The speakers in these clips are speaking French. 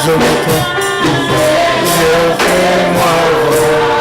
disons toi, Seigneur, fais-moi voir ta gloire.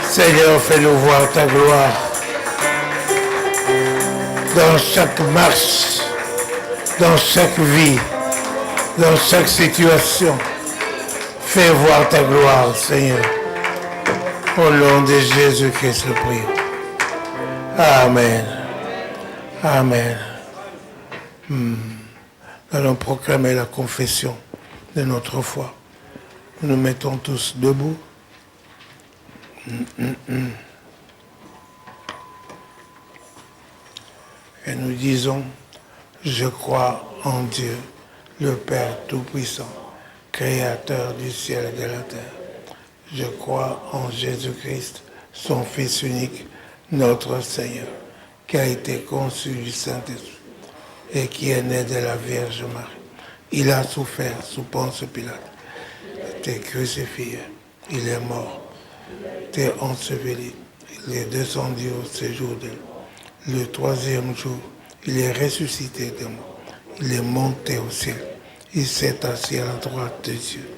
Seigneur, fais-nous voir ta gloire dans chaque marche, dans chaque vie, dans chaque situation. Fais voir ta gloire, Seigneur. Au nom de Jésus-Christ, le prions. Amen. Amen. Nous allons proclamer la confession de notre foi. Nous nous mettons tous debout. Et nous disons, je crois en Dieu, le Père Tout-Puissant, Créateur du ciel et de la terre. Je crois en Jésus-Christ, son Fils unique, notre Seigneur, qui a été conçu du Saint-Esprit et qui est né de la Vierge Marie. Il a souffert sous Ponce Pilate, il était crucifié, il est mort, il est enseveli, il est descendu au séjour de le troisième jour, il est ressuscité de mort, il est monté au ciel, il s'est assis à la droite de Dieu,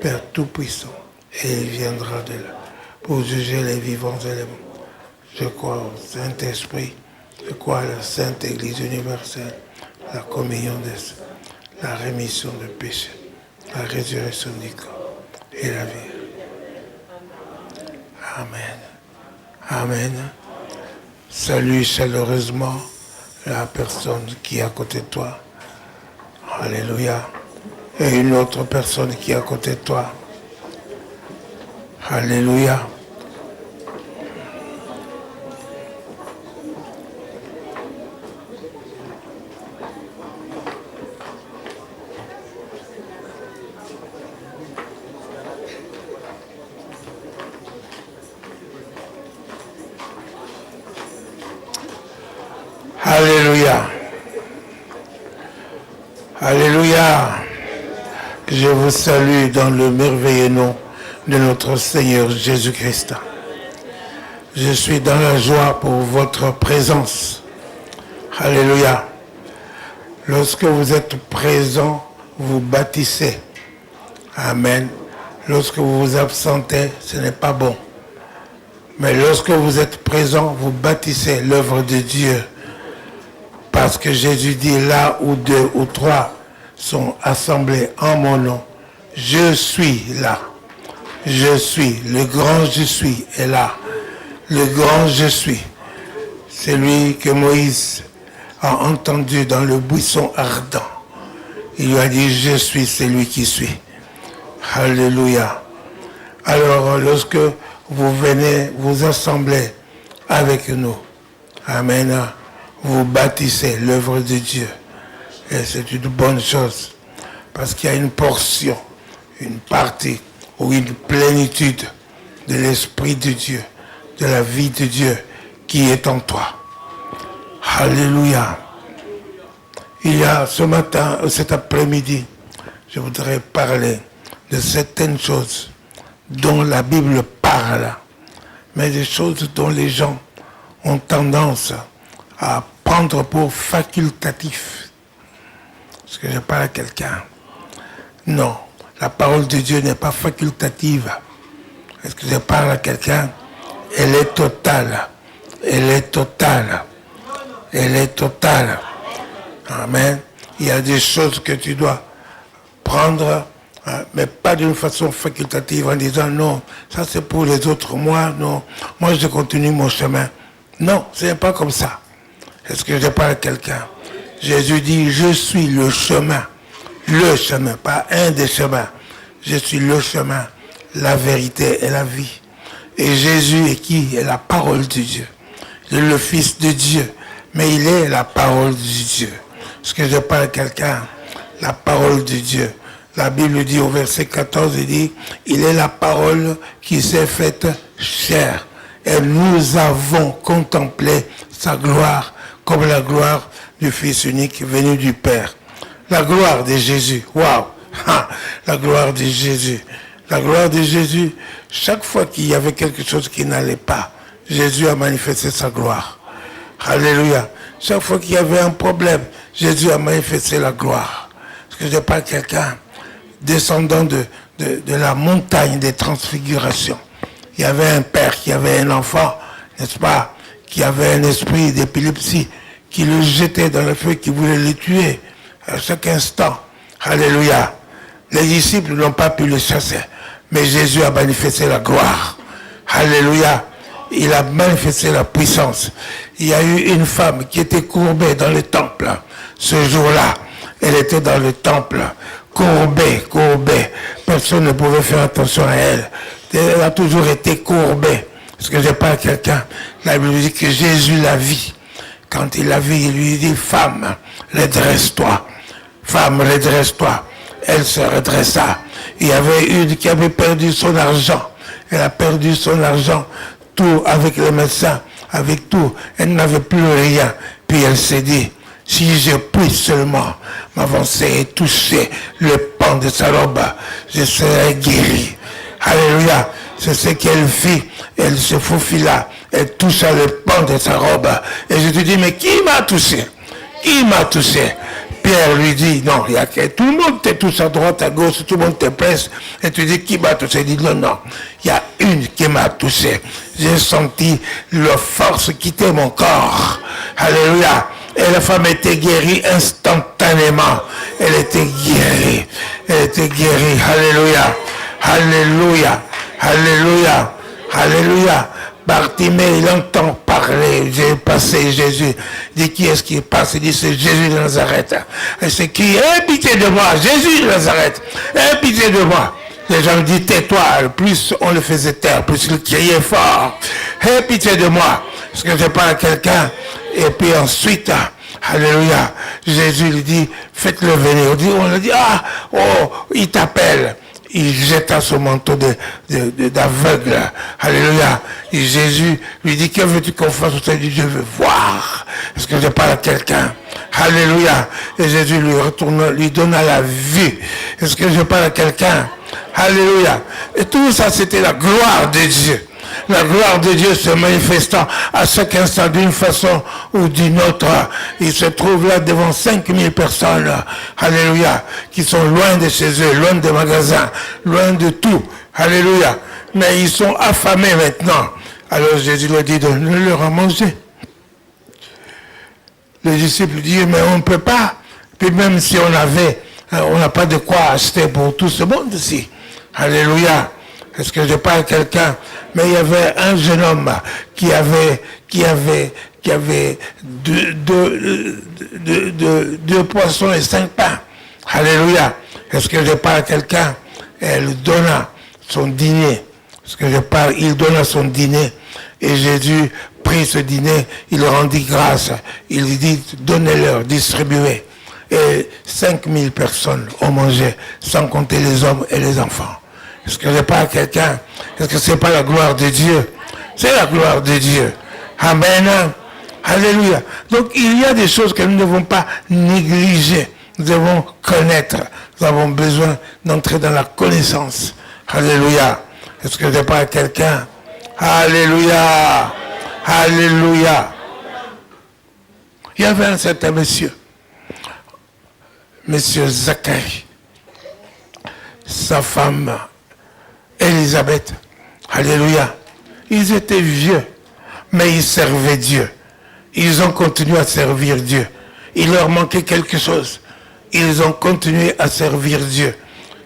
Père Tout-Puissant, et il viendra de là pour juger les vivants et les morts. Je crois au Saint-Esprit, je crois à la Sainte Église universelle, la communion des saints, la rémission des péchés, la résurrection du corps et la vie. Amen. Amen. Salue chaleureusement la personne qui est à côté de toi. Alléluia. Et une autre personne qui est à côté de toi. Alléluia. Alléluia. Alléluia. Je vous salue dans le merveilleux nom de notre Seigneur Jésus-Christ. Je suis dans la joie pour votre présence. Alléluia. Lorsque vous êtes présent, vous bâtissez. Amen. Lorsque vous vous absentez, ce n'est pas bon. Mais lorsque vous êtes présent, vous bâtissez l'œuvre de Dieu. Parce que Jésus dit, là où 2 ou 3 sont assemblés en mon nom, je suis là. Je suis, le grand je suis est là. Le grand je suis. C'est lui que Moïse a entendu dans le buisson ardent. Il lui a dit, je suis celui qui suis. Alléluia. Alors, lorsque vous venez vous assembler avec nous, amen, vous bâtissez l'œuvre de Dieu. Et c'est une bonne chose. Parce qu'il y a une une partie ou une plénitude de l'Esprit de Dieu, de la vie de Dieu qui est en toi. Alléluia. Il y a ce matin, cet après-midi, je voudrais parler de certaines choses dont la Bible parle, mais des choses dont les gens ont tendance à prendre pour facultatif. Est-ce que je parle à quelqu'un? Non, la parole de Dieu n'est pas facultative. Est-ce que je parle à quelqu'un? Elle est totale. Elle est totale. Elle est totale. Amen. Il y a des choses que tu dois prendre, mais pas d'une façon facultative en disant non, ça c'est pour les autres, moi non, moi je continue mon chemin. Non, ce n'est pas comme ça. Est-ce que je parle à quelqu'un? Jésus dit, je suis le chemin, pas un des chemins. Je suis le chemin, la vérité et la vie. Et Jésus est qui? Est la parole de Dieu. Il est le Fils de Dieu, mais il est la parole de Dieu. Est-ce que je parle à quelqu'un? La parole de Dieu. La Bible dit au verset 14, il dit, il est la parole qui s'est faite chair. Et nous avons contemplé sa gloire comme la gloire du Fils unique venu du Père. La gloire de Jésus. Waouh! La gloire de Jésus. La gloire de Jésus. Chaque fois qu'il y avait quelque chose qui n'allait pas, Jésus a manifesté sa gloire. Alléluia. Chaque fois qu'il y avait un problème, Jésus a manifesté la gloire. Est-ce que je parle à quelqu'un descendant de la montagne des transfigurations? Il y avait un père qui avait un enfant, n'est-ce pas, qui avait un esprit d'épilepsie, qui le jetait dans le feu, qui voulait le tuer à chaque instant. Alléluia. Les disciples n'ont pas pu le chasser, mais Jésus a manifesté la gloire. Alléluia. Il a manifesté la puissance. Il y a eu une femme qui était courbée dans le temple. Ce jour-là, elle était dans le temple, courbée. Personne ne pouvait faire attention à elle. Elle a toujours été courbée. Parce que je parle à quelqu'un. La Bible dit que Jésus la vit. Quand il la vit, il lui dit, femme, redresse-toi. Femme, redresse-toi. Elle se redressa. Il y avait une qui avait perdu son argent. Elle a perdu son argent. Tout avec les médecins, avec tout. Elle n'avait plus rien. Puis elle s'est dit, si je puis seulement m'avancer et toucher le pan de sa robe, je serai guéri. Alléluia. C'est ce qu'elle fit. Elle se faufila. Elle toucha le pan de sa robe. Et je te dis, mais qui m'a touché? Qui m'a touché? Pierre lui dit, non, il y a que tout le monde te touche à droite, à gauche, tout le monde te presse. Et tu dis, qui m'a touché? Il dit, non, il y a une qui m'a touché. J'ai senti la force quitter mon corps. Alléluia. Et la femme était guérie instantanément. Elle était guérie. Elle était guérie. Alléluia. Alléluia. Alléluia. Alléluia. Bartimée, il entend parler. J'ai passé Jésus. Il dit, qui est-ce qui passe? Il dit, c'est Jésus de Nazareth. Et c'est qui? Aie pitié de moi. Jésus de Nazareth. Aie pitié de moi. Les gens disent, tais-toi. Plus on le faisait taire, plus il criait fort. Aie pitié de moi. Parce que je parle à quelqu'un. Et puis ensuite, alléluia, Jésus lui dit, faites-le venir. On lui dit, il t'appelle. Il jeta son manteau d'aveugle. Alléluia. Et Jésus lui dit, que veux-tu qu'on fasse? Il dit, je veux voir. Est-ce que je parle à quelqu'un? Alléluia. Et Jésus lui donna la vue. Est-ce que je parle à quelqu'un? Alléluia. Et tout ça, c'était la gloire de Dieu. La gloire de Dieu se manifestant à chaque instant d'une façon ou d'une autre. Il se trouve là devant 5000 personnes, alléluia, qui sont loin de chez eux, loin des magasins, loin de tout, alléluia. Mais ils sont affamés maintenant. Alors Jésus leur dit, donnez-leur à manger. Les disciples disent, mais on ne peut pas. Puis même si on avait, on n'a pas de quoi acheter pour tout ce monde ici. Alléluia. Est-ce que je parle à quelqu'un? Mais il y avait un jeune homme qui avait deux poissons et 5 pains. Alléluia. Est-ce que je parle à quelqu'un? Elle donna son dîner. Est-ce que je parle? Il donna son dîner. Et Jésus prit ce dîner, il rendit grâce. Il dit, donnez-leur, distribuez. Et 5000 personnes ont mangé, sans compter les hommes et les enfants. Est-ce que je parle à quelqu'un? Est-ce que ce n'est pas la gloire de Dieu? C'est la gloire de Dieu. Amen. Alléluia. Donc il y a des choses que nous ne devons pas négliger. Nous devons connaître. Nous avons besoin d'entrer dans la connaissance. Alléluia. Est-ce que je parle à quelqu'un? Alléluia. Alléluia. Il y avait un certain monsieur Zacharie, sa femme Élisabeth. Alléluia. Ils étaient vieux, mais ils servaient Dieu. Ils ont continué à servir Dieu. Il leur manquait quelque chose. Ils ont continué à servir Dieu.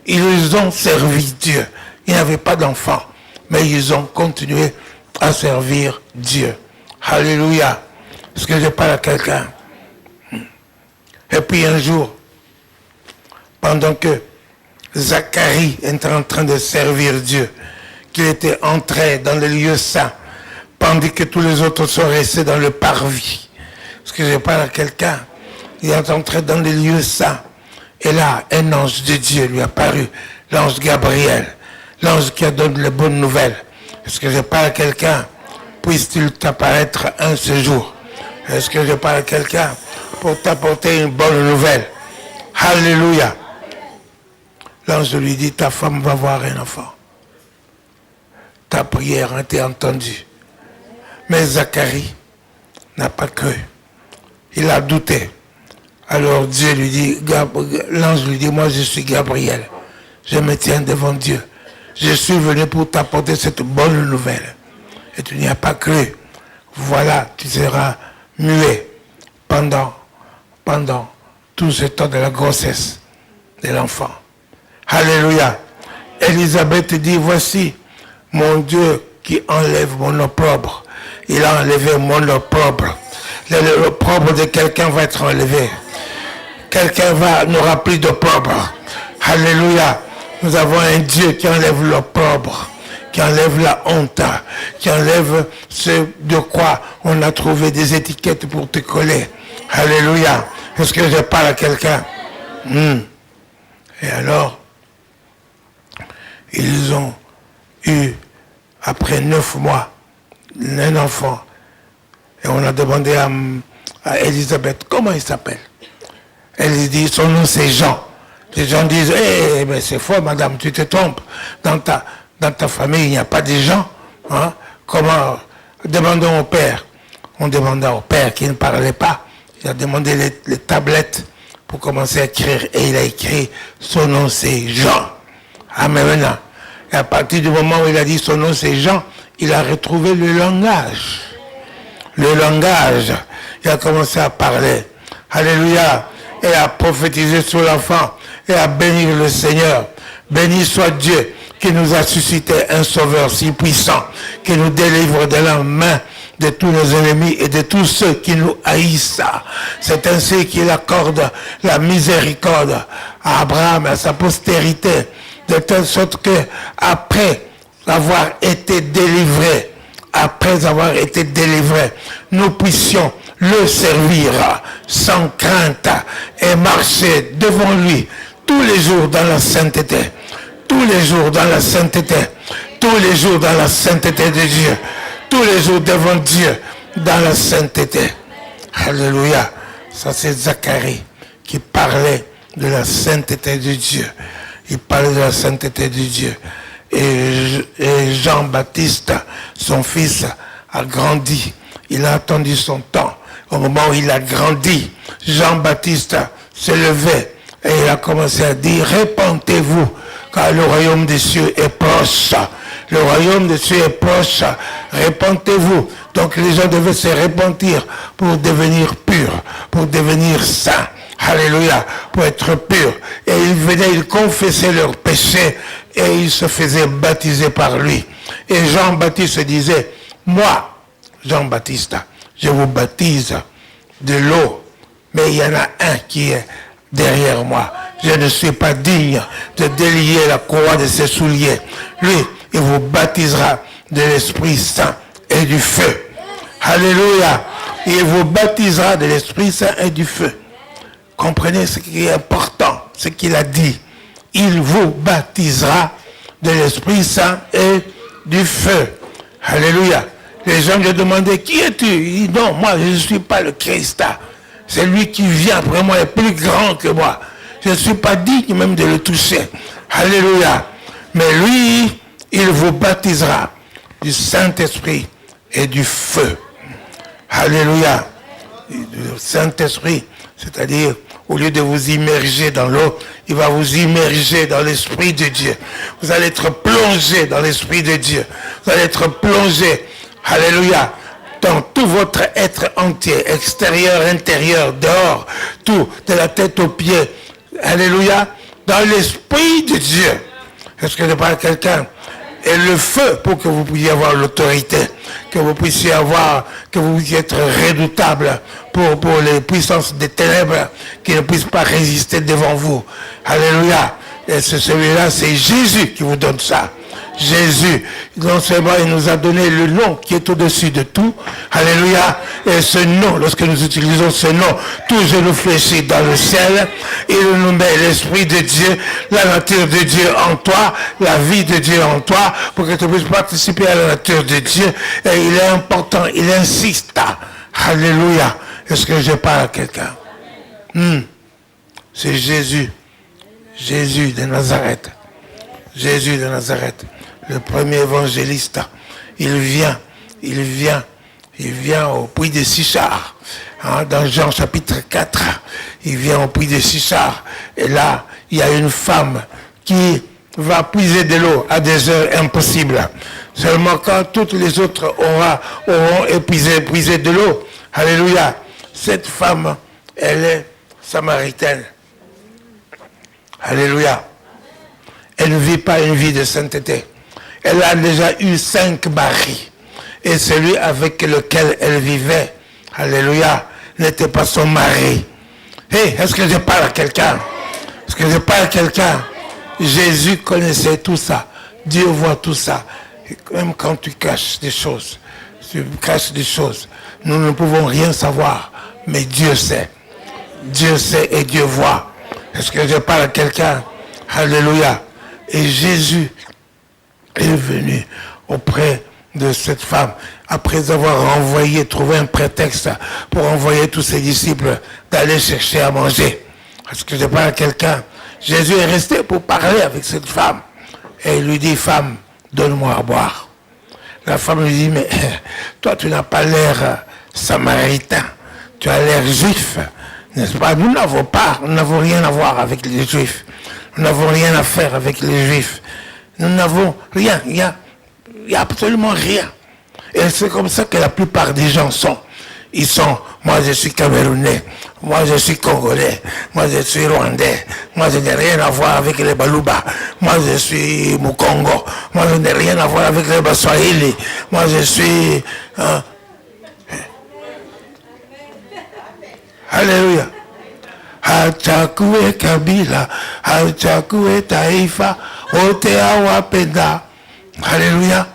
Ils ont servi Dieu. Ils n'avaient pas d'enfants, mais ils ont continué à servir Dieu. Alléluia. Est-ce que je parle à quelqu'un? Et puis un jour, pendant que Zacharie était en train de servir Dieu, qu'il était entré dans le lieu saint, tandis que tous les autres sont restés dans le parvis. Est-ce que je parle à quelqu'un? Il est entré dans le lieu saint. Et là, un ange de Dieu lui a apparu, l'ange Gabriel, l'ange qui a donné les bonnes nouvelles. Est-ce que je parle à quelqu'un? Puisse-t-il t'apparaître un séjour? Est-ce que je parle à quelqu'un pour t'apporter une bonne nouvelle? Alléluia. L'ange lui dit, ta femme va avoir un enfant. Ta prière a été entendue. Mais Zacharie n'a pas cru. Il a douté. Alors Dieu lui dit, l'ange lui dit, moi je suis Gabriel. Je me tiens devant Dieu. Je suis venu pour t'apporter cette bonne nouvelle. Et tu n'y as pas cru. Voilà, tu seras muet pendant tout ce temps de la grossesse de l'enfant. Alléluia. Élisabeth dit, voici mon Dieu qui enlève mon opprobre. Il a enlevé mon opprobre. L'opprobre de quelqu'un va être enlevé. Quelqu'un n'aura plus d'opprobre. Alléluia. Nous avons un Dieu qui enlève l'opprobre, qui enlève la honte, qui enlève ce de quoi on a trouvé des étiquettes pour te coller. Alléluia. Est-ce que je parle à quelqu'un? Et alors, ils ont eu, après 9 mois, un enfant. Et on a demandé à Élisabeth, comment il s'appelle? Elle dit, son nom c'est Jean. Les gens disent, mais c'est faux madame, tu te trompes. Dans ta famille, il n'y a pas de Jean. Hein? Comment? Demandons au père. On demanda au père qui ne parlait pas. Il a demandé les tablettes pour commencer à écrire. Et il a écrit, son nom c'est Jean. Amen. Et à partir du moment où il a dit son nom c'est Jean, il a retrouvé le langage. Le langage. Il a commencé à parler. Alléluia. Et à prophétiser sur l'enfant. Et à bénir le Seigneur. Béni soit Dieu qui nous a suscité un sauveur si puissant, qui nous délivre de la main de tous nos ennemis et de tous ceux qui nous haïssent. C'est ainsi qu'il accorde la miséricorde à Abraham, à sa postérité, de telle sorte que après avoir été délivrés, nous puissions le servir sans crainte et marcher devant lui tous les jours dans la sainteté. Tous les jours dans la sainteté. Tous les jours dans la sainteté de Dieu. Tous les jours devant Dieu dans la sainteté. Alléluia. Ça c'est Zacharie qui parlait de la sainteté de Dieu. Il parlait de la sainteté de Dieu. Et Jean-Baptiste, son fils, a grandi. Il a attendu son temps. Au moment où il a grandi, Jean-Baptiste s'est levé et il a commencé à dire, répentez-vous, car le royaume des cieux est proche. Le royaume des cieux est proche. Répentez-vous. Donc les gens devaient se repentir pour devenir purs, pour devenir saints. Alléluia, pour être purs. Et ils venaient, ils confessaient leurs péchés et ils se faisaient baptiser par lui. Et Jean-Baptiste disait, moi, Jean-Baptiste, je vous baptise de l'eau, mais il y en a un qui est derrière moi. Je ne suis pas digne de délier la courroie de ses souliers. Lui, il vous baptisera de l'Esprit Saint et du feu. Alléluia. Il vous baptisera de l'Esprit Saint et du feu. Comprenez ce qui est important, ce qu'il a dit. Il vous baptisera de l'Esprit Saint et du feu. Alléluia. Les gens lui demandaient, qui es-tu? Il dit, non, moi je ne suis pas le Christ. C'est lui qui vient après moi, est plus grand que moi. Je ne suis pas digne même de le toucher. Alléluia. Mais lui, il vous baptisera du Saint-Esprit et du feu. Alléluia. Le Saint-Esprit, c'est-à-dire, au lieu de vous immerger dans l'eau, il va vous immerger dans l'Esprit de Dieu. Vous allez être plongé dans l'Esprit de Dieu. Vous allez être plongé, alléluia, dans tout votre être entier, extérieur, intérieur, dehors, tout, de la tête aux pieds, alléluia, dans l'Esprit de Dieu. Est-ce que je parle à quelqu'un? Et le feu pour que vous puissiez avoir l'autorité, que vous puissiez avoir, que vous puissiez être redoutable pour les puissances des ténèbres qui ne puissent pas résister devant vous. Alléluia. Et celui-là, c'est Jésus qui vous donne ça. Jésus, non seulement il nous a donné le nom qui est au-dessus de tout, alléluia, et ce nom, lorsque nous utilisons ce nom, tout genou fléchit dans le ciel, il nous met l'Esprit de Dieu, la nature de Dieu en toi, la vie de Dieu en toi, pour que tu puisses participer à la nature de Dieu, et il est important, il insiste, alléluia. Est-ce que je parle à quelqu'un? C'est Jésus, Jésus de Nazareth, Jésus de Nazareth. Le premier évangéliste, il vient au puits de Sichar, dans Jean chapitre 4, il vient au puits de Sichar, et là, il y a une femme qui va puiser de l'eau à des heures impossibles. Seulement quand toutes les autres auront épuisé de l'eau, alléluia, cette femme, elle est samaritaine. Alléluia. Elle ne vit pas une vie de sainteté. Elle a déjà eu 5 maris. Et celui avec lequel elle vivait, alléluia, n'était pas son mari. Hey, est-ce que je parle à quelqu'un? Est-ce que je parle à quelqu'un? Jésus connaissait tout ça. Dieu voit tout ça. Et même quand tu caches des choses, nous ne pouvons rien savoir. Mais Dieu sait. Dieu sait et Dieu voit. Est-ce que je parle à quelqu'un? Alléluia. Et Jésus est venu auprès de cette femme, après avoir trouvé un prétexte pour envoyer tous ses disciples d'aller chercher à manger. Est-ce que je parle à quelqu'un? Jésus est resté pour parler avec cette femme. Et il lui dit, femme, donne-moi à boire. La femme lui dit, mais toi tu n'as pas l'air samaritain, tu as l'air juif, n'est-ce pas? Nous n'avons rien à voir avec les juifs. Nous n'avons rien à faire avec les juifs. Nous n'avons rien. Il y a absolument rien. Et c'est comme ça que la plupart des gens sont. Ils sont, moi je suis Camerounais, moi je suis Congolais, moi je suis Rwandais, moi je n'ai rien à voir avec les Baluba, moi je suis Mukongo, moi je n'ai rien à voir avec les Baswahili, moi je suis... Alléluia. Hachakue Kabila, hachakue Taifa, Otea Wapenda. Alléluia.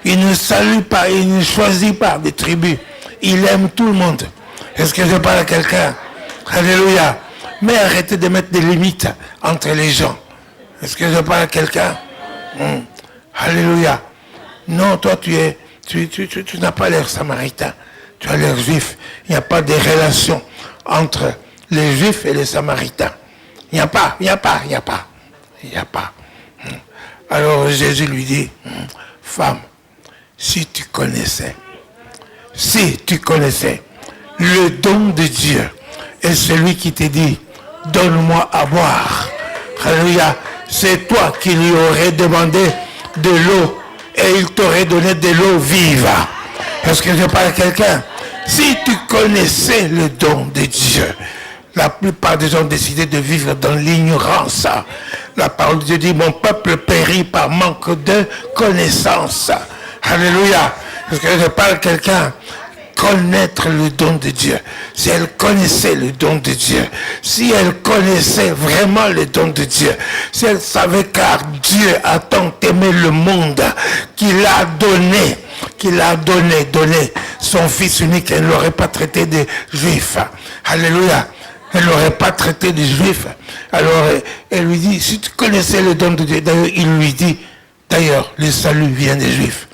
Il ne salue pas, il ne choisit pas des tribus. Il aime tout le monde. Est-ce que je parle à quelqu'un? Alléluia. Mais arrêtez de mettre des limites entre les gens. Est-ce que je parle à quelqu'un? Alléluia. Non, toi tu n'as pas l'air samaritain. Tu as l'air juif. Il n'y a pas de relation entre les juifs et les samaritains. Il n'y a pas. Alors Jésus lui dit, femme, si tu connaissais le don de Dieu et celui qui te dit, donne-moi à boire. Alléluia. C'est toi qui lui aurais demandé de l'eau et il t'aurait donné de l'eau vive. Est-ce que je parle à quelqu'un? Si tu connaissais le don de Dieu, la plupart des gens ont décidé de vivre dans l'ignorance. La parole de Dieu dit, mon peuple périt par manque de connaissance. Alléluia. Est-ce que je parle à quelqu'un? Connaître le don de Dieu. Si elle connaissait le don de Dieu, si elle connaissait vraiment le don de Dieu, si elle savait car Dieu a tant aimé le monde qu'il a donné son fils unique, elle ne l'aurait pas traité de juif. Alléluia. Elle n'aurait pas traité des Juifs. Alors, elle lui dit, si tu connaissais le don de Dieu, d'ailleurs, il lui dit, d'ailleurs, le salut vient des Juifs.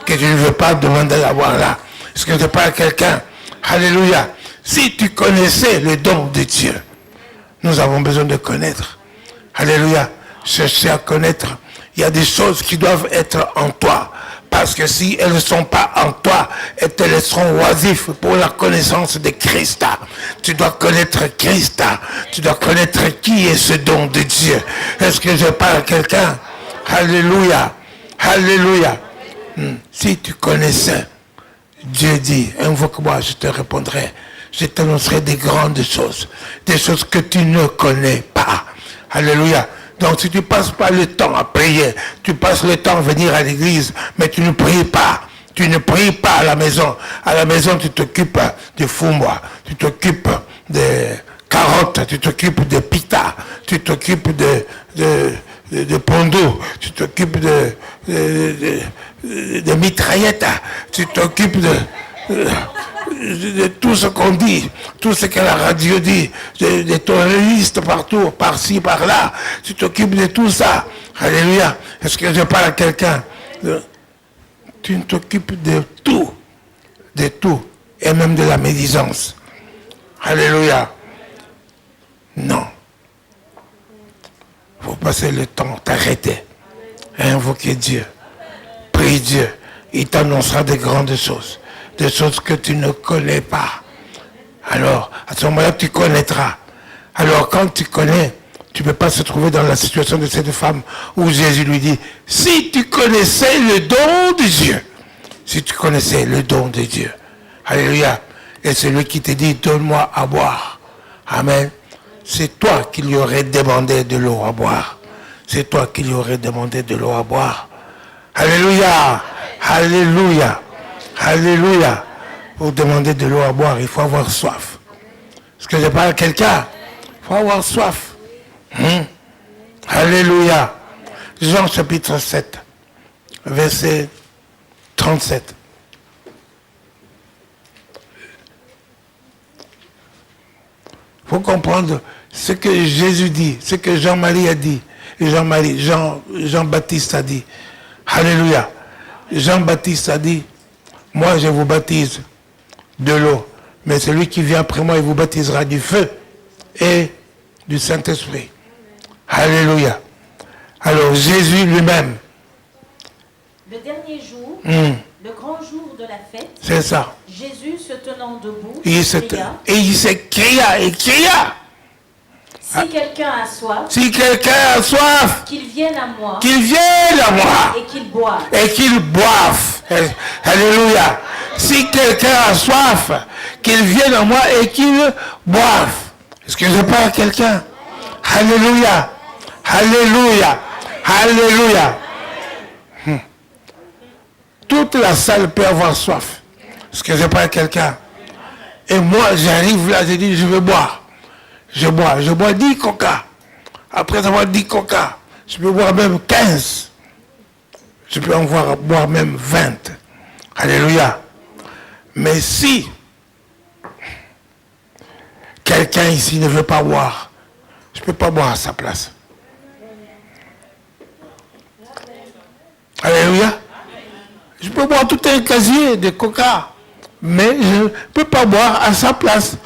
Que tu ne veux pas demander d'avoir là. Est-ce que je parle à quelqu'un? Alléluia. Si tu connaissais le don de Dieu, nous avons besoin de connaître. Alléluia. Chercher à connaître. Il y a des choses qui doivent être en toi. Parce que si elles ne sont pas en toi, elles te laisseront oisif pour la connaissance de Christ. Tu dois connaître Christ. Tu dois connaître qui est ce don de Dieu. Est-ce que je parle à quelqu'un? Alléluia. Alléluia. Si tu connaissais, Dieu dit, invoque-moi, je te répondrai. Je t'annoncerai des grandes choses. Des choses que tu ne connais pas. Alléluia. Donc si tu ne passes pas le temps à prier, tu passes le temps à venir à l'église, mais tu ne pries pas. Tu ne pries pas à la maison. À la maison, tu t'occupes de foumois, tu t'occupes de carottes, tu t'occupes de pita, tu t'occupes de pondo, tu t'occupes de mitraillettes, tu t'occupes de tout ce qu'on dit, tout ce que la radio dit, des terroristes partout, par-ci, par-là, tu t'occupes de tout ça. Alléluia. Est-ce que je parle à quelqu'un? Tu t'occupes de tout, et même de la médisance. Alléluia. Non. Il faut passer le temps, t'arrêter, invoquer Dieu, prie Dieu, il t'annoncera des grandes choses. Des choses que tu ne connais pas. Alors, à ce moment-là, tu connaîtras. Alors, quand tu connais, tu ne peux pas se trouver dans la situation de cette femme où Jésus lui dit, si tu connaissais le don de Dieu, si tu connaissais le don de Dieu, alléluia, et c'est lui qui te dit, donne-moi à boire. Amen. C'est toi qui lui aurais demandé de l'eau à boire. C'est toi qui lui aurais demandé de l'eau à boire. Alléluia. Alléluia. Alléluia. Pour demander de l'eau à boire, il faut avoir soif. Est-ce que je parle à quelqu'un? Il faut avoir soif. Alléluia. Jean chapitre 7, verset 37. Il faut comprendre ce que Jésus dit, ce que Jean-Marie a dit. Jean-Baptiste a dit. Alléluia. Jean-Baptiste a dit, moi je vous baptise de l'eau, mais celui qui vient après moi, il vous baptisera du feu et du Saint-Esprit. Alléluia. Alors Jésus lui-même. Le dernier jour, le grand jour de la fête, c'est ça. Jésus se tenant debout, il s'écria. Si quelqu'un a soif, qu'il vienne à moi, et qu'il boive. Alléluia. Si quelqu'un a soif, qu'il vienne à moi et qu'il boive. Est-ce que je parle à quelqu'un? Alléluia. Alléluia. Alléluia. Toute la salle peut avoir soif. Est-ce que je parle à quelqu'un? Et moi, j'arrive là, je dis, je veux boire. Je bois 10 coca. Après avoir 10 coca, je peux boire même 15. Je peux en boire même 20. Alléluia. Mais si quelqu'un ici ne veut pas boire, je ne peux pas boire à sa place. Alléluia. Je peux boire tout un casier de coca, mais je ne peux pas boire à sa place.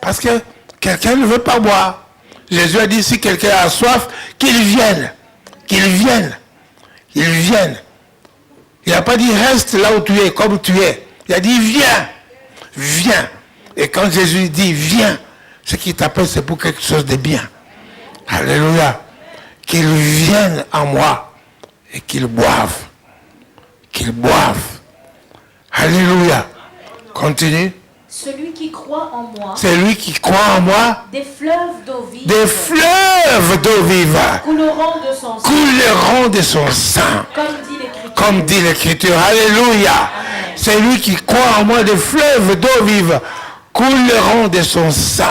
Parce que quelqu'un ne veut pas boire. Jésus a dit, si quelqu'un a soif, qu'il vienne. Qu'il vienne. Qu'il vienne. Il n'a pas dit, reste là où tu es, comme tu es. Il a dit, viens. Viens. Et quand Jésus dit, viens, ce qu'il t'appelle, c'est pour quelque chose de bien. Alléluia. Qu'il vienne à moi et qu'il boive. Qu'il boive. Alléluia. Continue. Celui qui croit en moi, des fleuves d'eau vive, couleront de son sang, comme dit l'Écriture. Alléluia. Amen. C'est lui qui croit en moi, des fleuves d'eau vive couleront de son sang.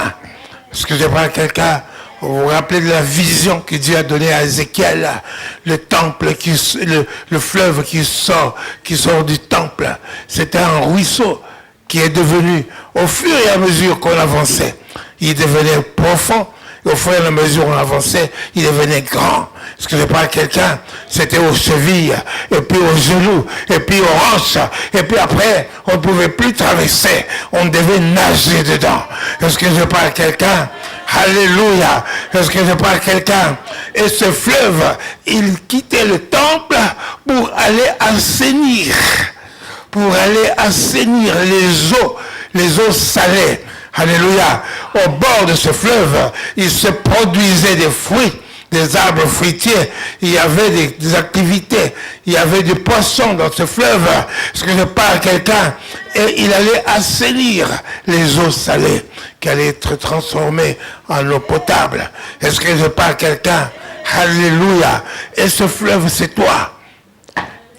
Est-ce que je parle à quelqu'un? Vous vous rappelez de la vision que Dieu a donnée à Ézéchiel, le temple, le fleuve qui sort du temple. C'était un ruisseau qui est devenu, au fur et à mesure qu'on avançait, il devenait profond. Et au fur et à mesure où on avançait, il devenait grand. Est-ce que je parle à quelqu'un? C'était aux chevilles, et puis aux genoux, et puis aux hanches, et puis après, on ne pouvait plus traverser. On devait nager dedans. Est-ce que je parle à quelqu'un? Alléluia. Est-ce que je parle à quelqu'un? Et ce fleuve, il quittait le temple pour aller assainir. Pour aller assainir les eaux salées. Alléluia. Au bord de ce fleuve, il se produisait des fruits, des arbres fruitiers. Il y avait des activités. Il y avait des poissons dans ce fleuve. Est-ce que je parle à quelqu'un? Et il allait assainir les eaux salées qui allaient être transformées en eau potable. Est-ce que je parle à quelqu'un? Alléluia. Et ce fleuve, c'est toi.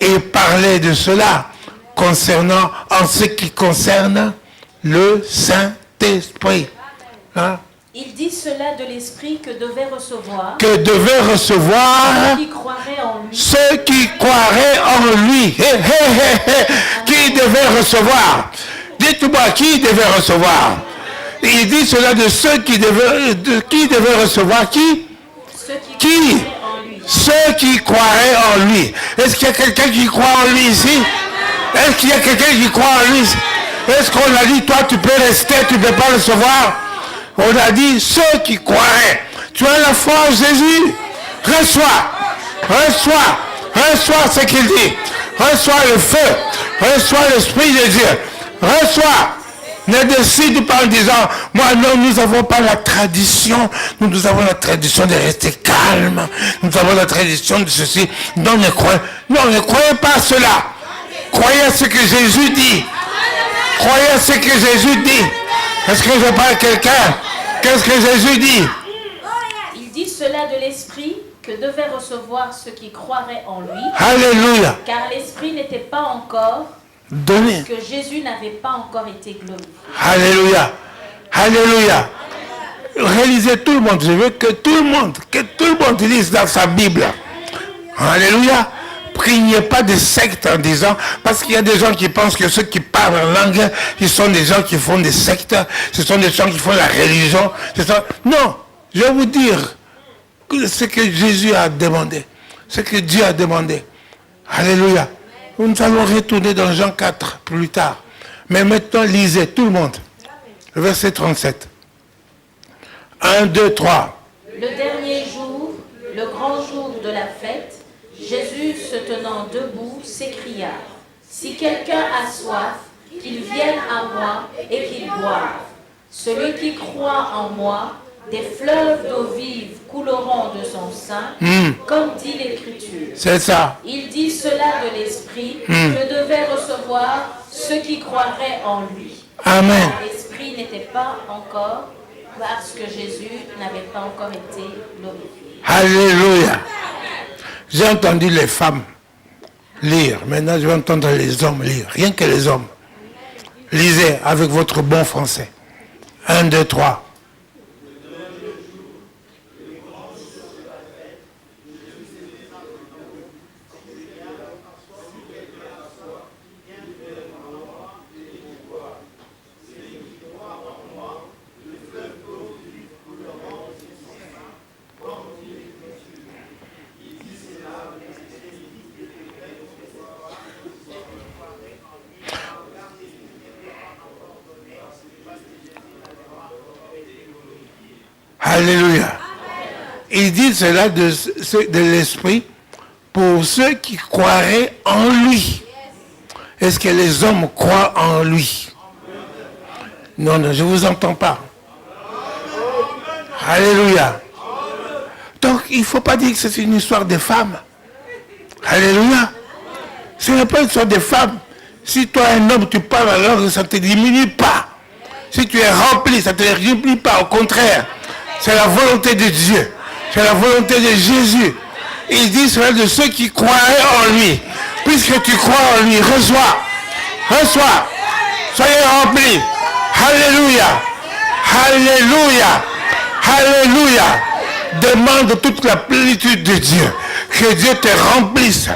Et il parlait de cela concernant, en ce qui concerne le Saint-Esprit. Hein? Il dit cela de l'Esprit que devait recevoir Ceux qui croiraient en lui. Ceux qui croiraient en lui. Qui devait recevoir? Dites-moi, qui devait recevoir? Il dit cela de ceux qui devaient recevoir. Qui? Ceux qui croiraient en lui. Est-ce qu'il y a quelqu'un qui croit en lui ici? Est-ce qu'il y a quelqu'un qui croit en lui? Est-ce qu'on a dit, toi, tu peux rester, tu ne peux pas recevoir? On a dit, ceux qui croiraient. Tu as la foi en Jésus. Reçois ce qu'il dit. Reçois le feu. Reçois l'Esprit de Dieu. Reçois. Ne décide pas en disant, moi non, nous n'avons pas la tradition. Nous avons la tradition de rester calme. Nous avons la tradition de ceci. Non, ne croyez pas à cela. Croyez à ce que Jésus dit. Croyez à ce que Jésus dit. Est-ce que je parle à quelqu'un? Qu'est-ce que Jésus dit? Il dit cela de l'Esprit que devaient recevoir ceux qui croiraient en lui. Alléluia. Car l'Esprit n'était pas encore donné. Que Jésus n'avait pas encore été glorifié. Alléluia. Alléluia. Réalisez tout le monde. Je veux que tout le monde lise dans sa Bible. Alléluia. Priez pas de sectes en disant, parce qu'il y a des gens qui pensent que ceux qui parlent en langue, ils sont des gens qui font des sectes, ce sont des gens qui font la religion. Non, je vais vous dire ce que Jésus a demandé, ce que Dieu a demandé. Alléluia. Nous allons retourner dans Jean 4 plus tard. Mais maintenant, lisez tout le monde. Le verset 37. 1, 2, 3. Le dernier jour, le grand jour de la fête, Jésus, se tenant debout, s'écria, « Si quelqu'un a soif, qu'il vienne à moi et qu'il boive. Celui qui croit en moi, des fleuves d'eau vive couleront de son sein, comme dit l'Écriture. » C'est ça. Il dit cela de l'Esprit que devaient recevoir ceux qui croiraient en lui. Amen. L'Esprit n'était pas encore, parce que Jésus n'avait pas encore été glorifié. Alléluia. J'ai entendu les femmes lire. Maintenant, je vais entendre les hommes lire. Rien que les hommes. Lisez avec votre bon français. 1, 2, 3. Alléluia. Il dit cela de l'Esprit pour ceux qui croiraient en lui. Est-ce que les hommes croient en lui? Non, non, je ne vous entends pas. Alléluia. Donc, il ne faut pas dire que c'est une histoire de femmes. Alléluia. Ce n'est pas une histoire de femmes. Si toi, un homme, tu parles alors, ça ne te diminue pas. Si tu es rempli, ça ne te diminue pas. Au contraire. C'est la volonté de Dieu. C'est la volonté de Jésus. Il dit cela de ceux qui croiraient en lui. Puisque tu crois en lui, reçois. Reçois. Soyez remplis. Alléluia. Alléluia. Alléluia. Demande toute la plénitude de Dieu. Que Dieu te remplisse.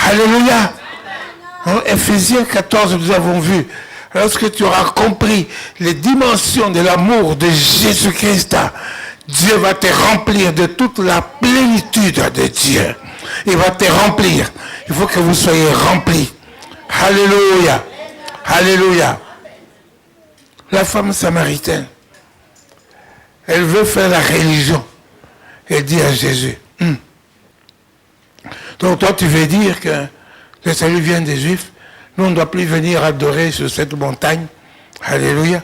Alléluia. En Éphésiens 14, nous avons vu lorsque tu auras compris les dimensions de l'amour de Jésus-Christ, Dieu va te remplir de toute la plénitude de Dieu. Il va te remplir. Il faut que vous soyez remplis. Alléluia. Alléluia. La femme samaritaine, elle veut faire la religion. Elle dit à Jésus, donc toi tu veux dire que le salut vient des Juifs, nous on ne doit plus venir adorer sur cette montagne. Alléluia.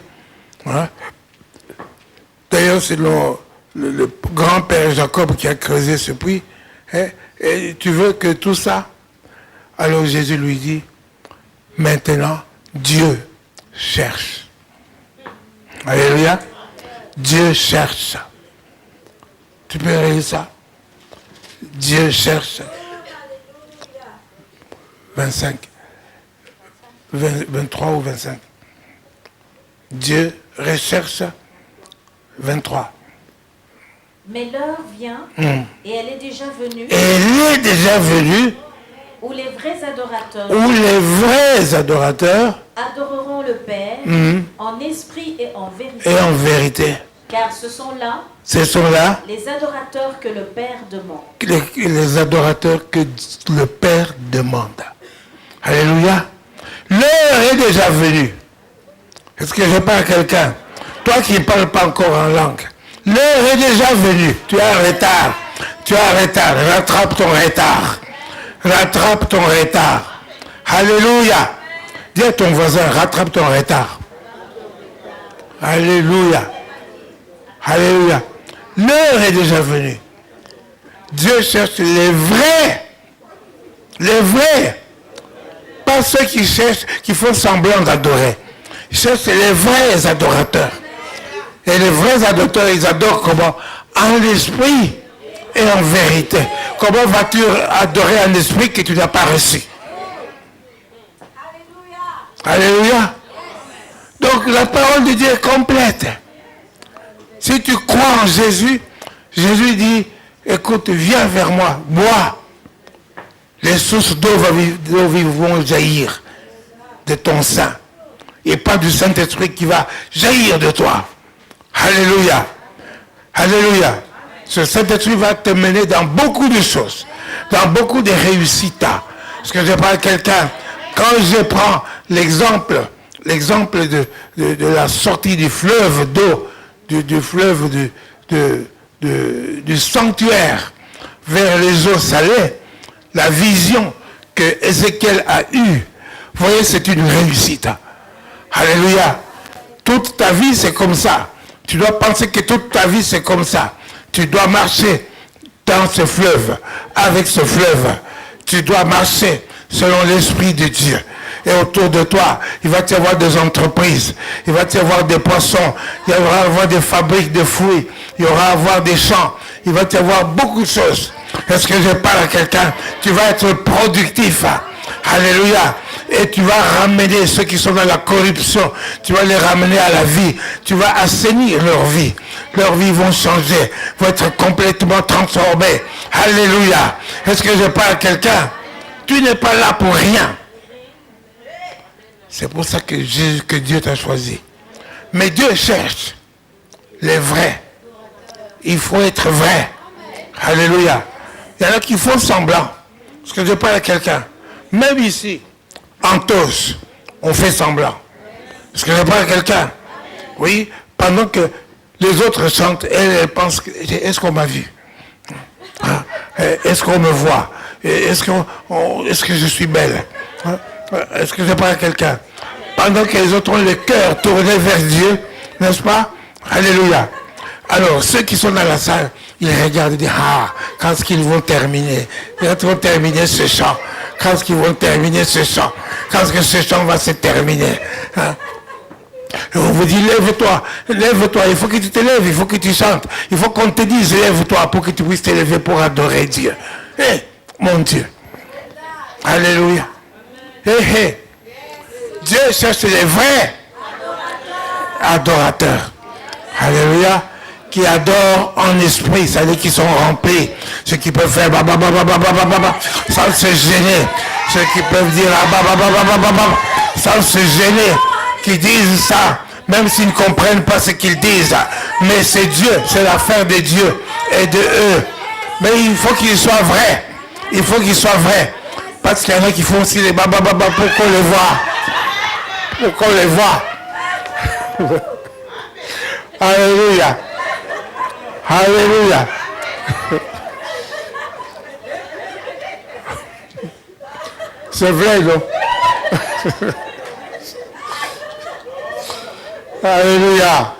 Voilà. D'ailleurs c'est le grand-père Jacob qui a creusé ce puits. Hein? Et tu veux que tout ça? Alors Jésus lui dit, maintenant Dieu cherche. Alléluia. Dieu cherche. Tu peux relire ça? Dieu cherche. 25. 23 ou 25. Dieu recherche. 23. Mais l'heure vient, et elle est déjà venue. Elle est déjà venue. Où les vrais adorateurs. Où les vrais adorateurs adoreront le Père en esprit et en vérité. Et en vérité. Car ce sont là les adorateurs que le Père demande. Les adorateurs que le Père demande. Alléluia. L'heure est déjà venue. Est-ce que je parle à quelqu'un? Toi qui ne parles pas encore en langue. L'heure est déjà venue. Tu as un retard. Tu as un retard. Rattrape ton retard. Rattrape ton retard. Alléluia. Dis à ton voisin, rattrape ton retard. Alléluia. Alléluia. L'heure est déjà venue. Dieu cherche les vrais. Les vrais. Pas ceux qui cherchent, qui font semblant d'adorer. Il cherche les vrais adorateurs. Et les vrais adorateurs, ils adorent comment? En l'esprit et en vérité. Comment vas-tu adorer en esprit que tu n'as pas reçu? Alléluia. Donc la parole de Dieu est complète. Si tu crois en Jésus, Jésus dit, écoute, viens vers moi, bois. Les sources d'eau vont jaillir de ton sein. Et pas du Saint-Esprit qui va jaillir de toi. Alléluia. Alléluia. Ce Saint-Esprit va te mener dans beaucoup de choses. Dans beaucoup de réussites. Parce que je parle à quelqu'un, quand je prends l'exemple de la sortie du fleuve d'eau, du fleuve du sanctuaire vers les eaux salées, la vision que Ézéchiel a eue, vous voyez, c'est une réussite. Alléluia. Toute ta vie, c'est comme ça. Tu dois penser que toute ta vie, c'est comme ça. Tu dois marcher dans ce fleuve, avec ce fleuve. Tu dois marcher selon l'Esprit de Dieu. Et autour de toi, il va y avoir des entreprises, il va y avoir des poissons, il va y avoir des fabriques de fruits, il va y avoir des champs, il va y avoir beaucoup de choses. Est-ce que je parle à quelqu'un? Tu vas être productif. Alléluia. Et tu vas ramener ceux qui sont dans la corruption, tu vas les ramener à la vie, tu vas assainir leur vie. Leurs vies vont changer, vont être complètement transformées. Alléluia. Est-ce que je parle à quelqu'un? Tu n'es pas là pour rien. C'est pour ça que Dieu t'a choisi. Mais Dieu cherche les vrais. Il faut être vrai. Alléluia. Il y en a qui font semblant. Parce que je parle à quelqu'un. Même ici, en Tos, on fait semblant. Parce que je parle à quelqu'un. Oui, pendant que les autres chantent, elle pense, est-ce qu'on m'a vu? Est-ce qu'on me voit? Est-ce que je suis belle? Est-ce que je parle à quelqu'un? Pendant que les autres ont le cœur tourné vers Dieu, n'est-ce pas? Alléluia. Alors, ceux qui sont dans la salle, ils regardent et disent, quand est-ce qu'ils vont terminer? Quand ils vont terminer ce chant? Quand est-ce qu'ils vont terminer ce chant? Quand est-ce que ce chant va se terminer? Et on vous dit, lève-toi, il faut que tu te lèves, il faut que tu chantes. Il faut qu'on te dise, lève-toi pour que tu puisses te lever pour adorer Dieu. Mon Dieu. Alléluia. Dieu cherche les vrais adorateurs. Alléluia. Qui adorent en esprit, c'est-à-dire qui sont remplis. Ceux qui peuvent faire sans se gêner. Ceux qui peuvent dire sans se gêner. qui disent ça, même s'ils ne comprennent pas ce qu'ils disent. Mais c'est Dieu, c'est l'affaire de Dieu et de eux. Mais il faut qu'il soit vrai. Il faut qu'il soit vrai. Parce qu'il y en a qui font aussi les babababa pour qu'on les voit. Pour qu'on les voit. Alléluia. Alléluia. C'est vrai, non? Alléluia.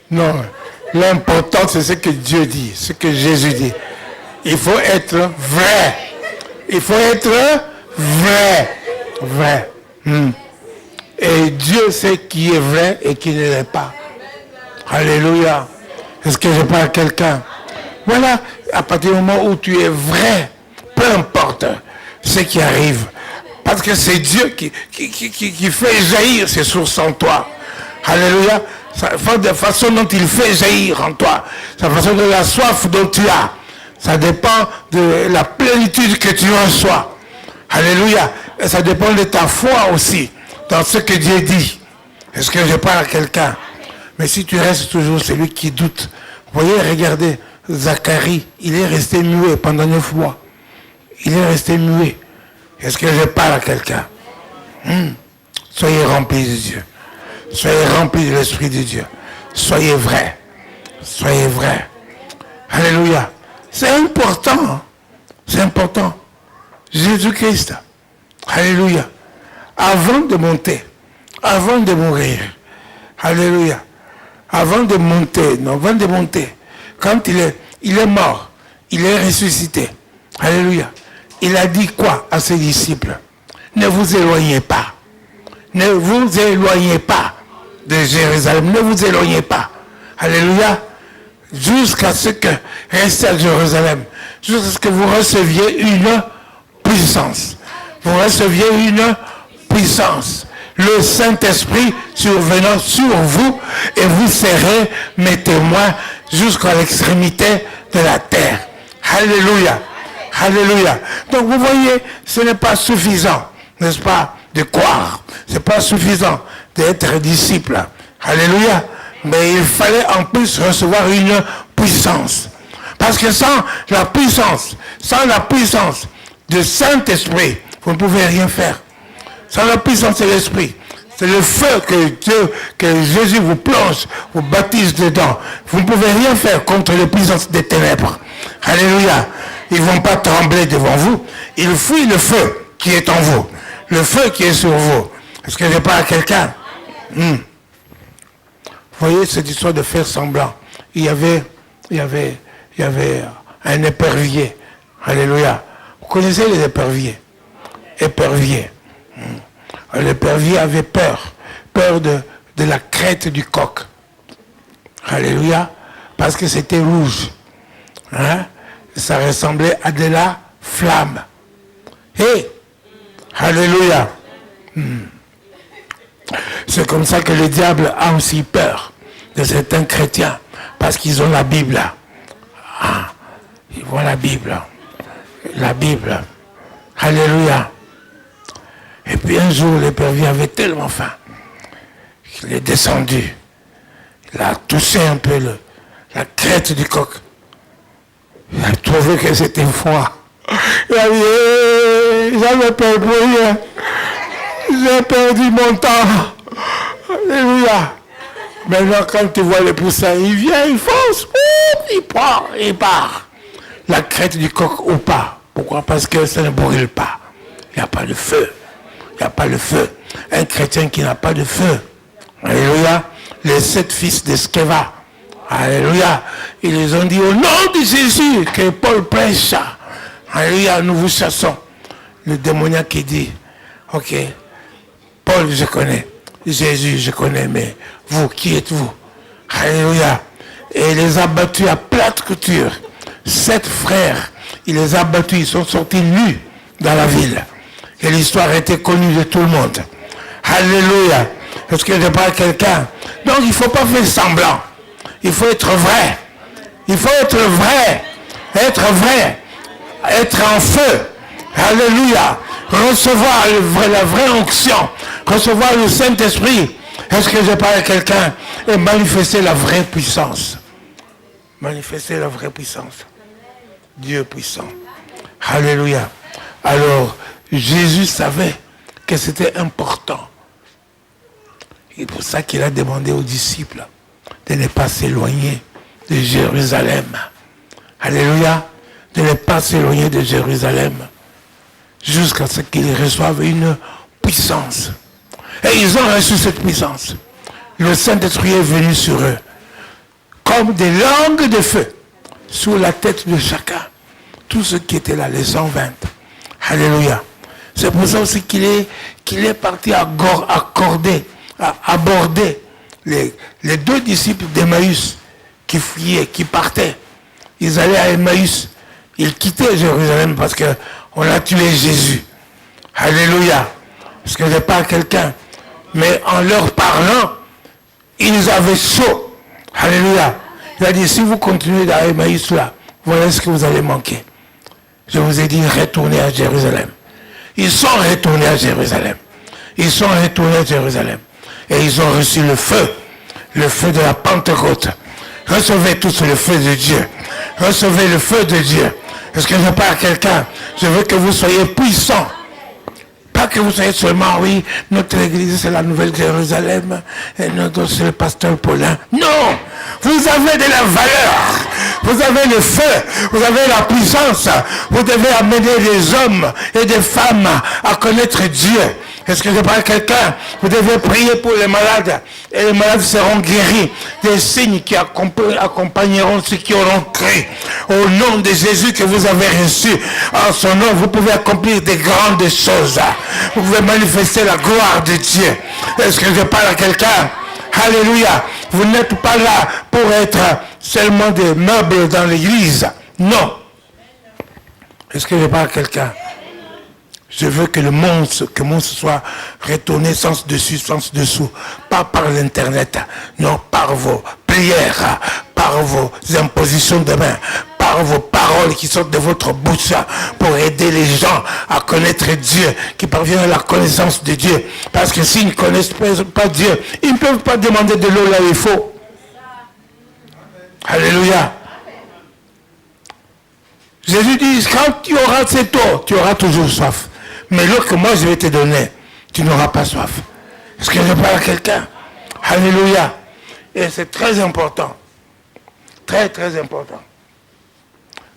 Non, l'important c'est ce que Dieu dit, ce que Jésus dit. Il faut être vrai. Il faut être vrai. Vrai. Et Dieu sait qui est vrai et qui ne l'est pas. Alléluia. Est-ce que je parle à quelqu'un? Voilà, à partir du moment où tu es vrai, peu importe ce qui arrive. Parce que c'est Dieu qui fait jaillir ses sources en toi. Alléluia. La façon dont il fait jaillir en toi. La façon de la soif dont tu as. Ça dépend de la plénitude que tu reçois. Alléluia. Et ça dépend de ta foi aussi. Dans ce que Dieu dit. Est-ce que je parle à quelqu'un? Mais si tu restes toujours celui qui doute. Vous voyez, regardez. Zacharie, il est resté muet pendant 9 mois. Il est resté muet. Est-ce que je parle à quelqu'un? Soyez remplis de Dieu. Soyez remplis de l'Esprit de Dieu. Soyez vrais. Soyez vrais. Alléluia. C'est important. Hein? C'est important. Jésus-Christ. Alléluia. Avant de monter, avant de mourir. Alléluia. Avant de monter, quand il est mort, il est ressuscité. Alléluia. Il a dit quoi à ses disciples? Ne vous éloignez pas. Ne vous éloignez pas de Jérusalem. Ne vous éloignez pas. Alléluia. Jusqu'à ce que, restez à Jérusalem, jusqu'à ce que vous receviez une puissance. Vous receviez une puissance. Le Saint-Esprit survenant sur vous et vous serez mes témoins jusqu'à l'extrémité de la terre. Alléluia. Alléluia. Donc vous voyez, ce n'est pas suffisant, n'est-ce pas, de croire. Ce n'est pas suffisant d'être disciple. Alléluia. Mais il fallait en plus recevoir une puissance. Parce que sans la puissance du Saint-Esprit, vous ne pouvez rien faire. Sans la puissance de l'Esprit, c'est le feu que Jésus vous plonge, vous baptise dedans. Vous ne pouvez rien faire contre les puissances des ténèbres. Alléluia. Ils ne vont pas trembler devant vous. Ils fuient le feu qui est en vous. Le feu qui est sur vous. Est-ce que je parle à quelqu'un? Vous voyez cette histoire de faire semblant. Il y avait un épervier. Alléluia. Vous connaissez les éperviers? Épervier. L'épervier avait peur de la crête du coq. Alléluia. Parce que c'était rouge. Hein? Ça ressemblait à de la flamme. Et, alléluia. C'est comme ça que le diable a aussi peur de certains chrétiens. Parce qu'ils ont la Bible. Ah, ils voient la Bible. La Bible. Alléluia. Et puis un jour, l'épervier avait tellement faim qu'il est descendu. Il a touché un peu la crête du coq. Il a trouvé que c'était froid. Il a dit, j'avais perdu rien. J'ai perdu mon temps. Alléluia. Maintenant, quand tu vois le poussin, il vient, il fonce, il part. La crête du coq ou pas. Pourquoi? Parce que ça ne brûle pas. Il n'y a pas de feu. Il n'y a pas de feu. Un chrétien qui n'a pas de feu. Alléluia. Les 7 fils de Sceva. Alléluia. Ils les ont dit au nom de Jésus que Paul prêche. Alléluia. Nous vous chassons. Le démoniaque qui dit, ok, Paul je connais. Jésus je connais, mais vous, qui êtes-vous? Alléluia. Et il les a battus à plate couture. 7 frères. Il les a battus. Ils sont sortis nus dans la ville. Et l'histoire était connue de tout le monde. Alléluia. Est-ce que je parle à quelqu'un? Donc il ne faut pas faire semblant. Il faut être vrai. Il faut être vrai. Être vrai. Être en feu. Alléluia. Recevoir la vraie onction. Recevoir le Saint-Esprit. Est-ce que je parle à quelqu'un? Et manifester la vraie puissance. Manifester la vraie puissance. Dieu puissant. Alléluia. Alors, Jésus savait que c'était important. Et pour ça qu'il a demandé aux disciples de ne pas s'éloigner de Jérusalem. Alléluia. De ne pas s'éloigner de Jérusalem. Jusqu'à ce qu'ils reçoivent une puissance. Et ils ont reçu cette puissance. Le Saint-Esprit est venu sur eux. Comme des langues de feu. Sur la tête de chacun. Tous ceux qui étaient là, les 120. Alléluia. C'est pour ça aussi qu'il est parti aborder les deux disciples d'Emmaüs qui fuyaient, qui partaient. Ils allaient à Emmaüs. Ils quittaient Jérusalem parce qu'on a tué Jésus. Alléluia. Parce que je parle à quelqu'un. Mais en leur parlant, ils avaient chaud. Alléluia. Il a dit, si vous continuez dans Emmaüs là, voilà ce que vous allez manquer. Je vous ai dit, retournez à Jérusalem. Ils sont retournés à Jérusalem. Ils sont retournés à Jérusalem. Et ils ont reçu le feu de la Pentecôte. Recevez tous le feu de Dieu. Recevez le feu de Dieu. Est-ce que je parle à quelqu'un? Je veux que vous soyez puissants. Pas que vous soyez seulement, oui, notre église c'est la Nouvelle Jérusalem, et notre c'est le pasteur Paulin. Non! Vous avez de la valeur. Vous avez le feu. Vous avez la puissance. Vous devez amener des hommes et des femmes à connaître Dieu. Est-ce que je parle à quelqu'un? Vous devez prier pour les malades. Et les malades seront guéris. Des signes qui accompagneront ceux qui auront cru. Au nom de Jésus que vous avez reçu. En son nom, vous pouvez accomplir des grandes choses. Vous pouvez manifester la gloire de Dieu. Est-ce que je parle à quelqu'un? Alléluia. Vous n'êtes pas là pour être seulement des meubles dans l'église. Non. Est-ce que je parle à quelqu'un? Je veux que le monde soit retourné sens dessus, sens dessous. Pas par l'internet. Non, par vos prières, par vos impositions de main, par vos paroles qui sortent de votre bouche pour aider les gens à connaître Dieu, qui parviennent à la connaissance de Dieu. Parce que s'ils ne connaissent pas Dieu, ils ne peuvent pas demander de l'eau là où il faut. Alléluia. Jésus dit, quand tu auras cette eau, tu auras toujours soif. Mais l'eau que moi je vais te donner, tu n'auras pas soif. Est-ce que je parle à quelqu'un? Alléluia. Et c'est très important. Très, très important.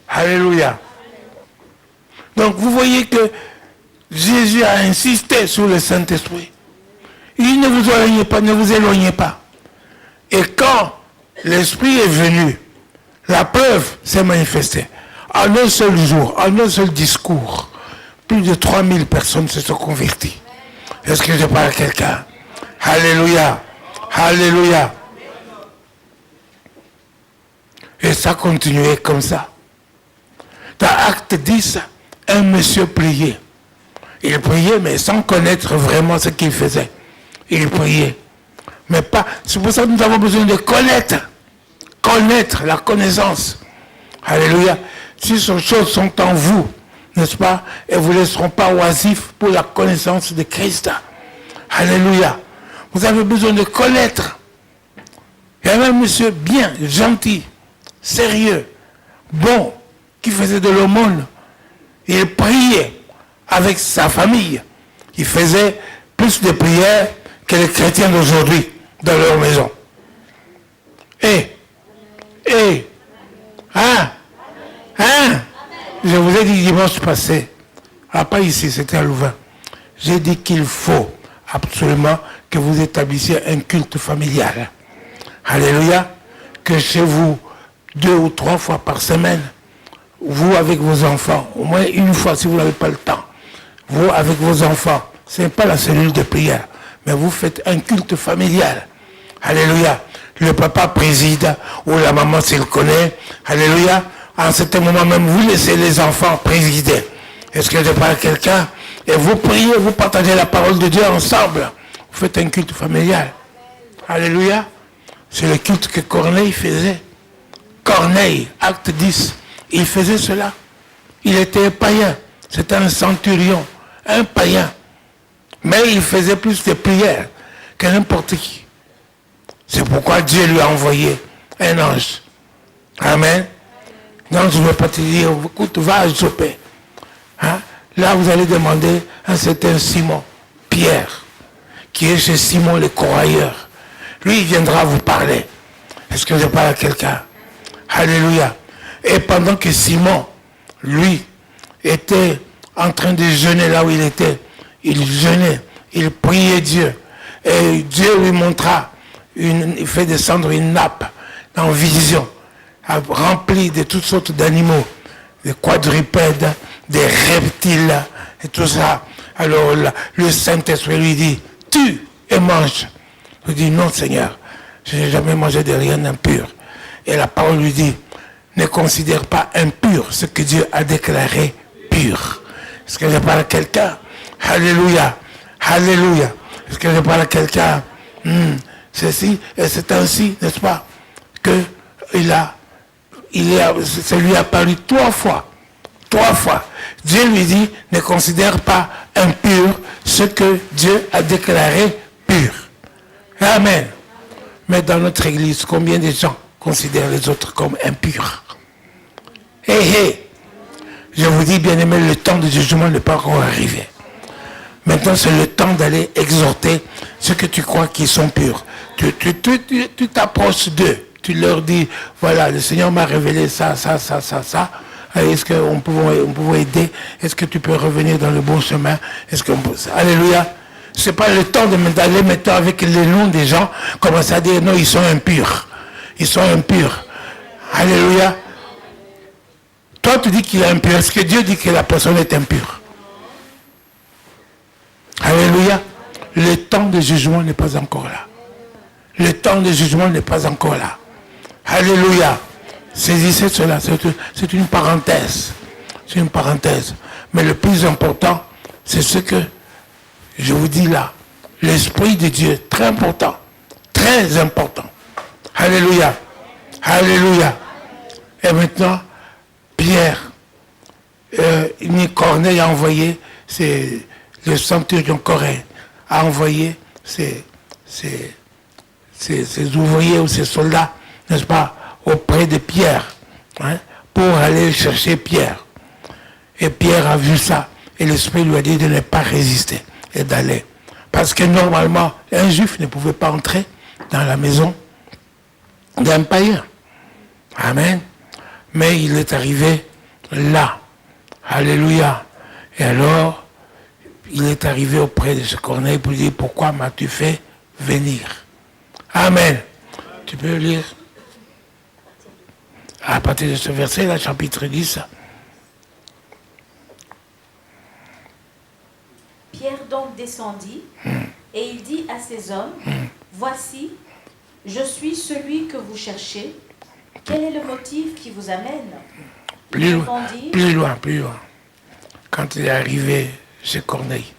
Alléluia. Donc vous voyez que Jésus a insisté sur le Saint-Esprit. Il dit, ne vous éloignez pas, ne vous éloignez pas. Et quand l'Esprit est venu, la preuve s'est manifestée. En un seul jour, en un seul discours, plus de 3000 personnes se sont converties. Est-ce que je parle à quelqu'un? Alléluia. Alléluia. Et ça continuait comme ça. Dans Acte 10, un monsieur priait. Il priait, mais sans connaître vraiment ce qu'il faisait. Il priait. Mais pas. C'est pour ça que nous avons besoin de connaître. Connaître la connaissance. Alléluia. Si ces choses sont en vous, n'est-ce pas? Et vous ne laisseront pas oisifs pour la connaissance de Christ. Alléluia. Vous avez besoin de connaître. Il y avait un monsieur bien, gentil, sérieux, bon, qui faisait de l'aumône. Il priait avec sa famille. Il faisait plus de prières que les chrétiens d'aujourd'hui dans leur maison. Je vous ai dit dimanche passé, pas ici, c'était à Louvain. J'ai dit qu'il faut absolument que vous établissiez un culte familial. Alléluia. Que chez vous, 2 ou 3 fois par semaine, vous avec vos enfants, au moins une fois si vous n'avez pas le temps, vous avec vos enfants, ce n'est pas la cellule de prière, mais vous faites un culte familial. Alléluia. Le papa préside, ou la maman s'il connaît. Alléluia. En ce moment même, vous laissez les enfants présider. Est-ce que je parle à quelqu'un? Et vous priez, vous partagez la parole de Dieu ensemble. Vous faites un culte familial. Alléluia. C'est le culte que Corneille faisait. Corneille, acte 10, il faisait cela. Il était païen. C'était un centurion, un païen. Mais il faisait plus de prières que n'importe qui. C'est pourquoi Dieu lui a envoyé un ange. Amen. Non, je ne vais pas te dire, écoute, va à Jopé. Hein? Là, vous allez demander à un certain Simon, Pierre, qui est chez Simon le corailleur. Lui, il viendra vous parler. Est-ce que je parle à quelqu'un? Alléluia. Et pendant que Simon, lui, était en train de jeûner là où il était, il jeûnait, il priait Dieu. Et Dieu lui montra, il fait descendre une nappe en vision, remplie de toutes sortes d'animaux, des quadrupèdes, des reptiles, et tout ça. Alors le Saint-Esprit lui dit, tue et mange. Il dit, non Seigneur, je n'ai jamais mangé de rien d'impur. Et la parole lui dit, ne considère pas impur ce que Dieu a déclaré pur. Est-ce que je parle à quelqu'un? Alléluia. Alléluia. Est-ce que je parle à quelqu'un? Ceci, et c'est ainsi, n'est-ce pas, que ça lui a apparu 3 fois. 3 fois. Dieu lui dit, ne considère pas impur ce que Dieu a déclaré pur. Amen. Mais dans notre église, combien de gens considèrent les autres comme impurs? Je vous dis, bien aimé, le temps du jugement n'est pas encore arrivé. Maintenant, c'est le temps d'aller exhorter ceux que tu crois qui sont purs. Tu t'approches d'eux. Tu leur dis, voilà, le Seigneur m'a révélé ça. Est-ce qu'on peut aider? Est-ce que tu peux revenir dans le bon chemin? Est-ce qu'on peut... Alléluia. C'est pas le temps d'aller maintenant avec les noms des gens, commencer à dire, non, ils sont impurs. Ils sont impurs. Alléluia. Toi, tu dis qu'il est impur. Est-ce que Dieu dit que la personne est impure? Alléluia. Le temps de jugement n'est pas encore là. Le temps de jugement n'est pas encore là. Alléluia. Saisissez cela. C'est une parenthèse. C'est une parenthèse. Mais le plus important, c'est ce que je vous dis là. L'Esprit de Dieu, très important. Très important. Alléluia. Alléluia. Et maintenant, Pierre, Corneille a envoyé, le centurion coréen a envoyé ses ouvriers ou ses soldats, n'est-ce pas, auprès de Pierre, hein, pour aller chercher Pierre. Et Pierre a vu ça, et l'Esprit lui a dit de ne pas résister et d'aller. Parce que normalement, un juif ne pouvait pas entrer dans la maison d'un païen. Amen. Mais il est arrivé là. Alléluia. Et alors, il est arrivé auprès de ce Corneille pour lui dire, pourquoi m'as-tu fait venir? Amen. Tu peux lire à partir de ce verset, là, chapitre 10. Pierre donc descendit, et il dit à ses hommes, voici, je suis celui que vous cherchez. Quel est le motif qui vous amène? Plus loin. Quand il est arrivé chez Corneille,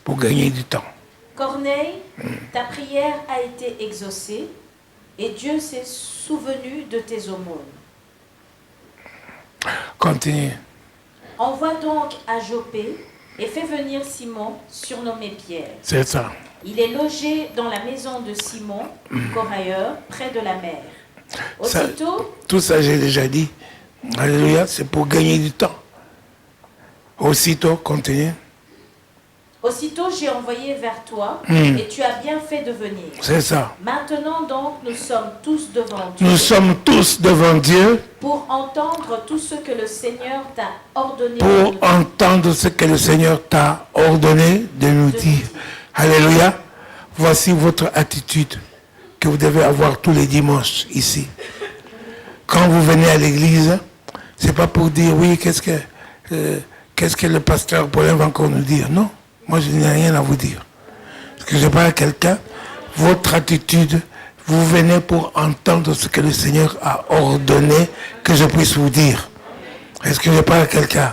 pour gagner du temps. Corneille, ta prière a été exaucée, et Dieu s'est souvenu de tes aumônes. Continue. Envoie donc à Jopé et fais venir Simon, surnommé Pierre. C'est ça. Il est logé dans la maison de Simon, corailleur, près de la mer. Aussitôt... Tout ça, j'ai déjà dit. Alléluia, c'est pour gagner du temps. Aussitôt, continue. Aussitôt, j'ai envoyé vers toi, et tu as bien fait de venir. C'est ça. Maintenant donc, nous sommes tous devant Dieu. Nous sommes tous devant Dieu. Pour entendre tout ce que le Seigneur t'a ordonné. Pour entendre ce que le Seigneur t'a ordonné de nous dire. Alléluia. Voici votre attitude que vous devez avoir tous les dimanches ici. Quand vous venez à l'église, c'est pas pour dire oui, qu'est-ce que le pasteur Paulin va encore nous dire. Non, moi je n'ai rien à vous dire. Parce que je parle à quelqu'un, votre attitude, vous venez pour entendre ce que le Seigneur a ordonné que je puisse vous dire. Est-ce que je parle à quelqu'un?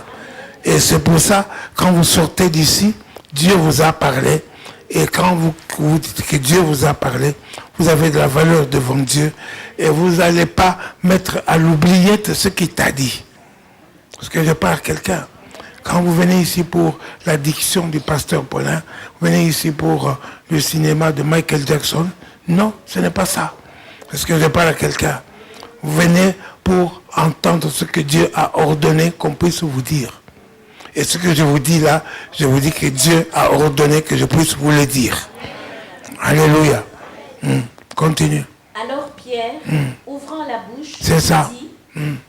Et c'est pour ça, quand vous sortez d'ici, Dieu vous a parlé. Et quand vous dites que Dieu vous a parlé, vous avez de la valeur devant Dieu. Et vous n'allez pas mettre à l'oubliette ce qu'il t'a dit. Parce que je parle à quelqu'un. Quand vous venez ici pour la diction du pasteur Paulin, vous venez ici pour le cinéma de Michael Jackson, non, ce n'est pas ça. Parce que je parle à quelqu'un. Vous venez pour entendre ce que Dieu a ordonné qu'on puisse vous dire. Et ce que je vous dis là, je vous dis que Dieu a ordonné que je puisse vous le dire. Alléluia. Continue. Alors Pierre, ouvrant la bouche, C'est ça. dit,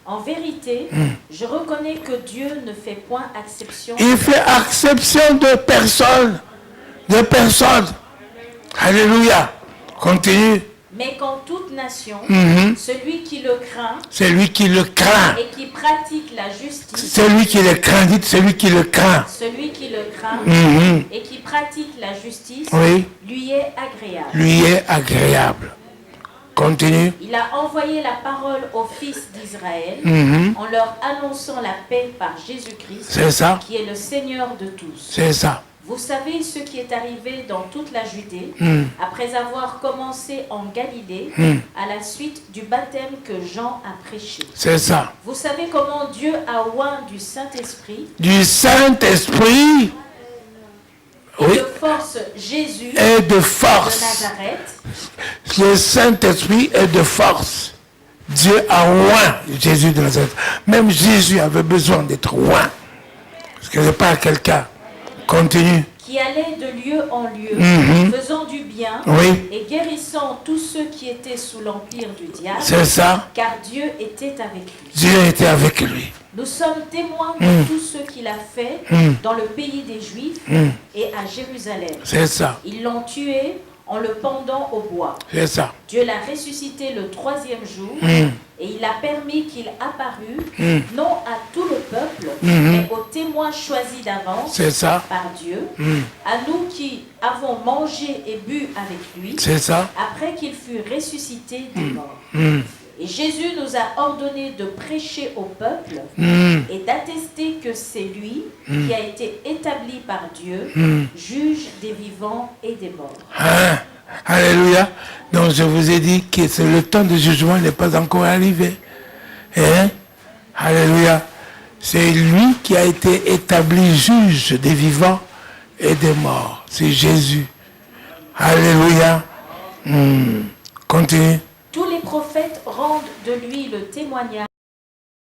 en vérité, je reconnais que Dieu ne fait point exception. Il fait exception de personne. De personne. Alléluia. Continue. Mais qu'en toute nation, celui qui le craint C'est lui qui le craint. et qui pratique la justice, Celui qui le craint, dites celui qui le craint. celui qui le craint et qui pratique la justice, Oui. lui est agréable. Lui est agréable. Continue. Il a envoyé la parole aux fils d'Israël en leur annonçant la paix par Jésus-Christ, C'est ça. qui est le Seigneur de tous. C'est ça. Vous savez ce qui est arrivé dans toute la Judée, après avoir commencé en Galilée, à la suite du baptême que Jean a prêché. C'est ça. Vous savez comment Dieu a oint du Saint-Esprit, Du Saint-Esprit. Oui. de force Jésus Et de de force. Nazareth, Le Saint-Esprit est de force. Dieu a oint Jésus de Nazareth. Même Jésus avait besoin d'être oint. Parce que je parle à quelqu'un. Continue. qui allait de lieu en lieu, faisant du bien Oui. et guérissant tous ceux qui étaient sous l'empire du diable, C'est ça. car Dieu était avec lui. Dieu était avec lui. Nous sommes témoins de tout ce qu'il a fait dans le pays des Juifs et à Jérusalem. C'est ça. Ils l'ont tué en le pendant au bois. C'est ça. Dieu l'a ressuscité le 3e jour et il a permis qu'il apparût non à tout le peuple, mais aux témoins choisis d'avance C'est ça. par Dieu, à nous qui avons mangé et bu avec lui, C'est ça. après qu'il fut ressuscité des morts. Et Jésus nous a ordonné de prêcher au peuple et d'attester que c'est lui qui a été établi par Dieu, juge des vivants et des morts. Hein? Alléluia. Donc je vous ai dit que le temps de jugement n'est pas encore arrivé. Hein? Alléluia. C'est lui qui a été établi juge des vivants et des morts. C'est Jésus. Alléluia. Continue. Tous les prophètes rendent de lui le témoignage